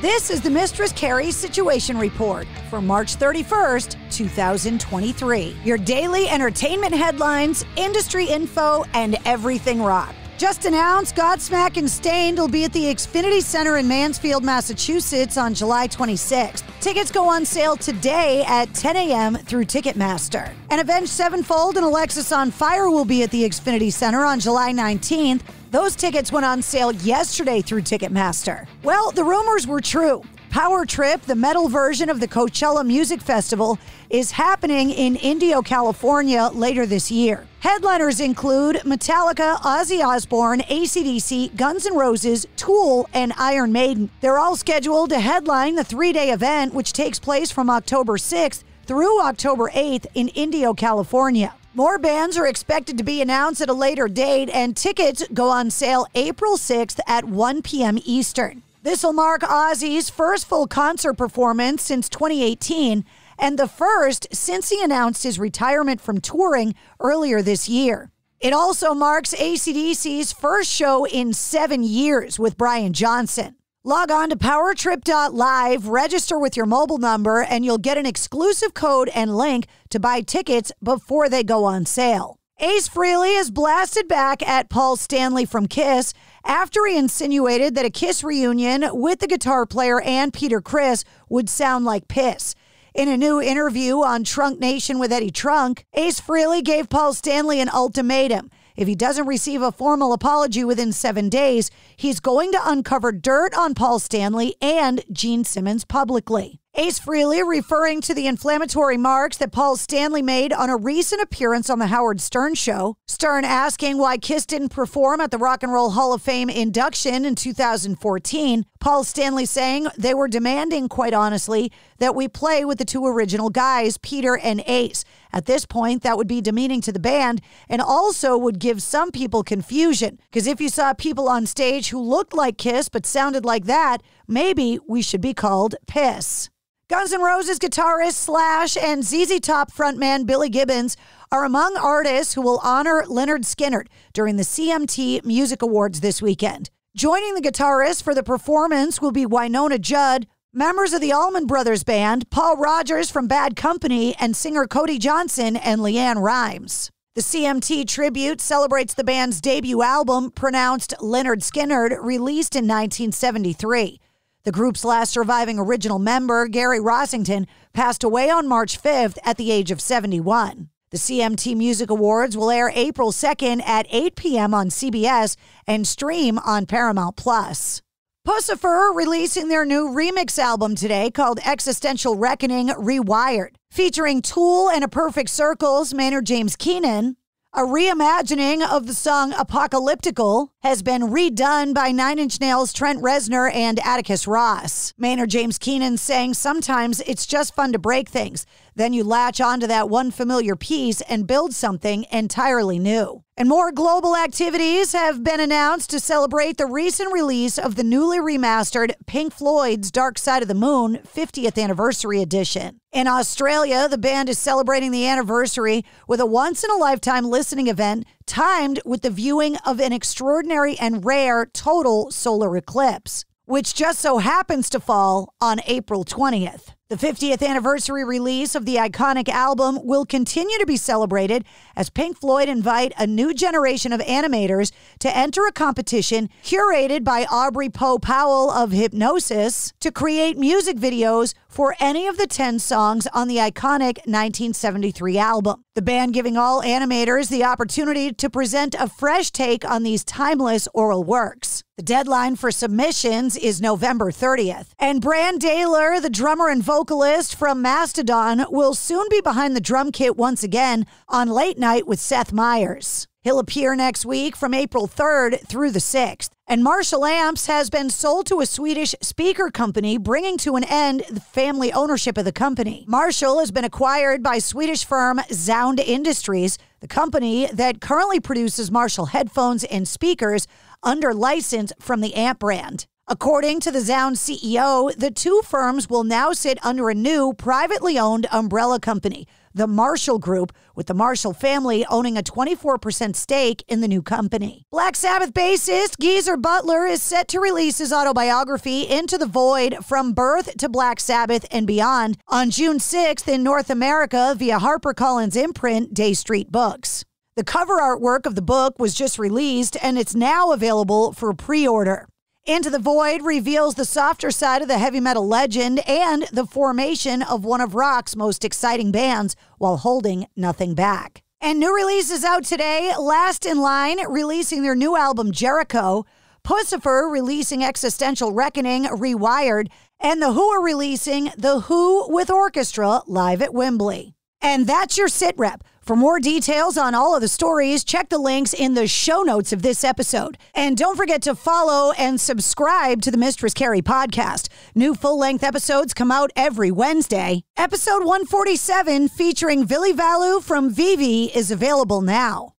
This is the Mistress Carrie Situation Report for March 31st, 2023. Your daily entertainment headlines, industry info, and everything rock. Just announced, Godsmack and Stained will be at the Xfinity Center in Mansfield, Massachusetts on July 26th. Tickets go on sale today at 10 a.m. through Ticketmaster. And Avenged, Sevenfold and Alexis on Fire will be at the Xfinity Center on July 19th. Those tickets went on sale yesterday through Ticketmaster. Well, the rumors were true. Power Trip, the metal version of the Coachella Music Festival, is happening in Indio, California later this year. Headliners include Metallica, Ozzy Osbourne, AC/DC, Guns N' Roses, Tool, and Iron Maiden. They're all scheduled to headline the three-day event, which takes place from October 6th through October 8th in Indio, California. More bands are expected to be announced at a later date, and tickets go on sale April 6th at 1 p.m. Eastern. This will mark Ozzy's first full concert performance since 2018 and the first since he announced his retirement from touring earlier this year. It also marks AC/DC's first show in 7 years with Brian Johnson. Log on to powertrip.live, register with your mobile number, and you'll get an exclusive code and link to buy tickets before they go on sale. Ace Frehley is blasted back at Paul Stanley from Kiss after he insinuated that a Kiss reunion with the guitar player and Peter Criss would sound like piss. In a new interview on Trunk Nation with Eddie Trunk, Ace Frehley gave Paul Stanley an ultimatum. If he doesn't receive a formal apology within 7 days, he's going to uncover dirt on Paul Stanley and Gene Simmons publicly. Ace Frehley referring to the inflammatory marks that Paul Stanley made on a recent appearance on the Howard Stern Show. Stern asking why Kiss didn't perform at the Rock and Roll Hall of Fame induction in 2014. Paul Stanley saying they were demanding, quite honestly, that we play with the two original guys, Peter and Ace. At this point, that would be demeaning to the band and also would give some people confusion. Because if you saw people on stage who looked like Kiss but sounded like that, maybe we should be called Piss. Guns N' Roses guitarist Slash and ZZ Top frontman Billy Gibbons are among artists who will honor Lynyrd Skynyrd during the CMT Music Awards this weekend. Joining the guitarist for the performance will be Winona Judd, members of the Allman Brothers Band, Paul Rogers from Bad Company, and singer Cody Johnson and Leanne Rimes. The CMT tribute celebrates the band's debut album, pronounced Lynyrd Skynyrd, released in 1973. The group's last surviving original member, Gary Rossington, passed away on March 5th at the age of 71. The CMT Music Awards will air April 2nd at 8 p.m. on CBS and stream on Paramount+. Puscifer releasing their new remix album today called Existential Reckoning Rewired, featuring Tool and A Perfect Circle's Maynard James Keenan. A reimagining of the song Apocalyptical has been redone by Nine Inch Nails' Trent Reznor and Atticus Ross. Maynard James Keenan saying sometimes it's just fun to break things. Then you latch onto that one familiar piece and build something entirely new. And more global activities have been announced to celebrate the recent release of the newly remastered Pink Floyd's Dark Side of the Moon 50th Anniversary Edition. In Australia, the band is celebrating the anniversary with a once-in-a-lifetime listening event timed with the viewing of an extraordinary and rare total solar eclipse, which just so happens to fall on April 20th. The 50th anniversary release of the iconic album will continue to be celebrated as Pink Floyd invite a new generation of animators to enter a competition curated by Aubrey Poe Powell of Hypnosis to create music videos for any of the 10 songs on the iconic 1973 album. The band giving all animators the opportunity to present a fresh take on these timeless oral works. The deadline for submissions is November 30th. And Bran Daylor, the drummer and vocalist from Mastadon, will soon be behind the drum kit once again on Late Night with Seth Meyers. He'll appear next week from April 3rd through the 6th. And Marshall Amps has been sold to a Swedish speaker company, bringing to an end the family ownership of the company. Marshall has been acquired by Swedish firm Sound Industries, the company that currently produces Marshall headphones and speakers under license from the Amp brand. According to the Sound CEO, the two firms will now sit under a new privately owned umbrella company, the Marshall Group, with the Marshall family owning a 24% stake in the new company. Black Sabbath bassist Geezer Butler is set to release his autobiography Into the Void: From Birth to Black Sabbath and Beyond on June 6th in North America via HarperCollins imprint Day Street Books. The cover artwork of the book was just released, and it's now available for pre-order. Into the Void reveals the softer side of the heavy metal legend and the formation of one of rock's most exciting bands while holding nothing back. And new releases out today. Last in Line releasing their new album Jericho, Puscifer releasing Existential Reckoning Rewired, and The Who are releasing The Who with Orchestra live at Wembley. And that's your sit rep. For more details on all of the stories, check the links in the show notes of this episode. And don't forget to follow and subscribe to the Mistress Carrie Podcast. New full-length episodes come out every Wednesday. Episode 147, featuring Vili Valu from Vivi, is available now.